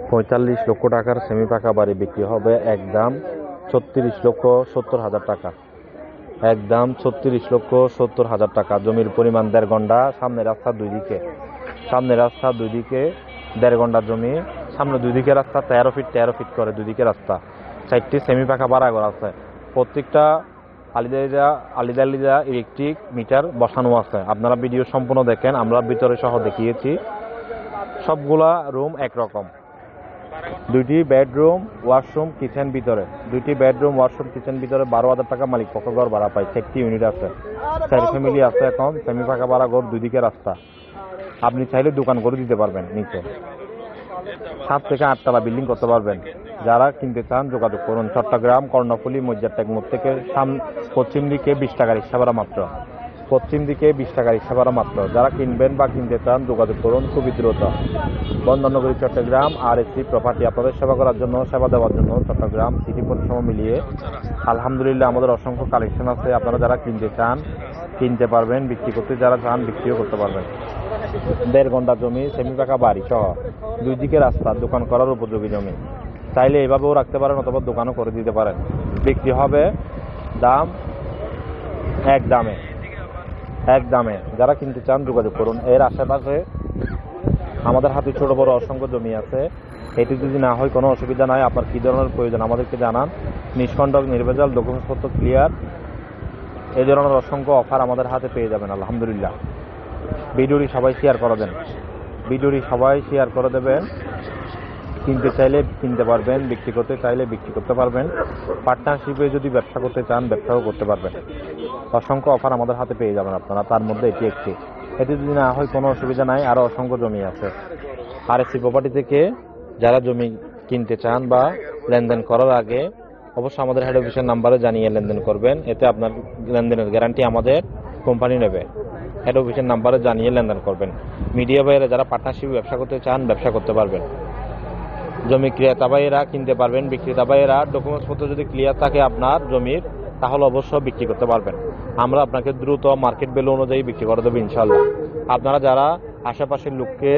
45 লক্ষ টাকার সেমি পাকা বাড়ি বিক্রি হবে একদম 36,70,000 টাকা। একদম 36,70,000 টাকা। জমির পরিমাণ 1.5 ঘন্টা। সামনে রাস্তা দুই দিকে, 1.5 ঘন্টা জমি। সামনে দুই দিকে রাস্তা 13 ফিট করে দুই দিকে রাস্তা। 4টি সেমি পাকা বাড়া ঘর আছে। প্রত্যেকটা আলিদা ইলেকট্রিক মিটার বসানো আছে। আপনারা ভিডিও সম্পূর্ণ দেখেন, আমরা ভিতরে সহ দেখিয়েছি। সবগুলা রুম একরকম। 2টি বেডরুম, ওয়াশরুম, কিচেন ভিতরে। 2টি বেডরুম, ওয়াশরুম, কিচেন ভিতরে 12,000 টাকা মালিক পক্ষ ঘর ভাড়া পায়। 4টি ইউনিট আছে, 4 ফ্যামিলি আছে। এখন সেমি পাকা বাড়া ঘর, দুই দিকে রাস্তা। আপনি চাইলে দোকান করে দিতে পারবেন। নিচে 7 থেকে 8 তলা বিল্ডিং করতে পারবেন। যারা কিনতে চান যোগাযোগ করুন। চট্টগ্রাম কর্ণফুলী মজ্জার টেকমোড় থেকে পশ্চিম দিকে 20 টাকা রিক্সা ভাড়া মাত্র। পশ্চিম দিকে 20 টাকা রিক্সা ভাড়া মাত্র। যারা কিনবেন বা কিনতে চান যোগাযোগ করুন খুবই দ্রুত। বন্দরনগরী চট্টগ্রাম RSC প্রপার্টি আপনাদের সেবা করার জন্য, সেবা দেওয়ার জন্য চট্টগ্রাম সিটি পরিষেবা মিলিয়ে আলহামদুলিল্লাহ আমাদের অসংখ্য কালেকশন আছে। আপনারা যারা কিনতে চান কিনতে পারবেন, বিক্রি করতে যারা চান বিক্রিও করতে পারবেন। 1.5 ঘন্টা জমি, সেমি পাকা বাড়ি সহ, দুই দিকে রাস্তা, দোকান করার উপযোগী জমি। চাইলে এভাবেও রাখতে পারেন অথবা দোকানও করে দিতে পারেন। বিক্রি হবে দাম এক দামে। যারা কিনতে চান যোগাযোগ করুন। এর আশেপাশে আমাদের হাতে ছোট বড় অসংখ্য জমি আছে। এটি যদি না হয় কোনো অসুবিধা নাই। আপনার কী ধরনের প্রয়োজন আমাদেরকে জানান। নিষ্কণ্টক, নির্ভেজাল, ডকুমেন্টসপত্র ক্লিয়ার, এই ধরনের অসংখ্য অফার আমাদের হাতে পেয়ে যাবেন আলহামদুলিল্লাহ। ভিডিওটি সবাই শেয়ার করে দেবেন। কিনতে চাইলে কিনতে পারবেন, বিক্রি করতে চাইলে বিক্রি করতে পারবেন। পার্টনারশিপে যদি ব্যবসা করতে চান ব্যবসাও করতে পারবেন। অসংখ্য অফার আমাদের হাতে পেয়ে যাবেন আপনারা। তার মধ্যে এটি একটি। এটি যদি না হয় কোনো অসুবিধা নাই, আরও অসংখ্য জমি আছে। RSC প্রপার্টি থেকে যারা জমি কিনতে চান বা লেনদেন করার আগে অবশ্যই আমাদের হেড অফিসের নাম্বারে জানিয়ে লেনদেন করবেন। এতে আপনার লেনদেনের গ্যারান্টি আমাদের কোম্পানি নেবে। হেড অফিসের নাম্বারে জানিয়ে লেনদেন করবেন। মিডিয়া ভাইয়েরা যারা পার্টনারশিপ ব্যবসা করতে চান ব্যবসা করতে পারবেন। জমি ক্রেতা ভাইয়েরা কিনতে পারবেন, বিক্রেতা ভাইয়েরা ডকুমেন্টসপত্র যদি ক্লিয়ার থাকে আপনার জমির, তাহলে অবশ্যই বিক্রি করতে পারবেন। আমরা আপনাকে দ্রুত মার্কেট ভ্যালু অনুযায়ী বিক্রি করে দেবো ইনশাল্লাহ। আপনারা যারা আশেপাশের লোককে,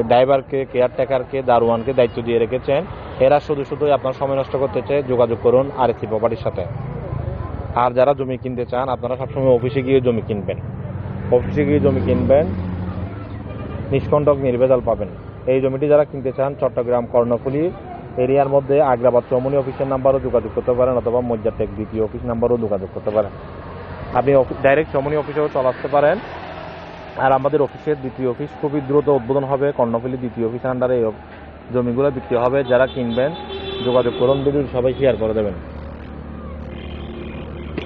ড্রাইভারকে, কেয়ারটেকারকে, দারোয়ানকে দায়িত্ব দিয়ে রেখেছেন, এরা শুধুই আপনার সময় নষ্ট করতে চায়, যোগাযোগ করুন RSC প্রপার্টির সাথে। আর যারা জমি কিনতে চান আপনারা সবসময় অফিসে গিয়ে জমি কিনবেন, নিষ্কণ্টক, নির্ভেজাল পাবেন। এই জমিটি যারা কিনতে চান চট্টগ্রাম কর্ণফুলী এরিয়ার মধ্যে আগ্রাবাদ চৌমনি অফিসের নাম্বারও যোগাযোগ করতে পারেন অথবা মজ্জার টেক দ্বিতীয় অফিস নাম্বারও যোগাযোগ করতে পারেন। আপনি ডাইরেক্ট চৌমনি অফিসেও চলে আসতে পারেন। আর আমাদের অফিসের দ্বিতীয় অফিস খুবই দ্রুত উদ্বোধন হবে। কর্ণফুলী দ্বিতীয় অফিসের আন্ডারে এই জমিগুলো বিক্রি হবে। যারা কিনবেন যোগাযোগ করুন। ভিডিও সবাই শেয়ার করে দেবেন।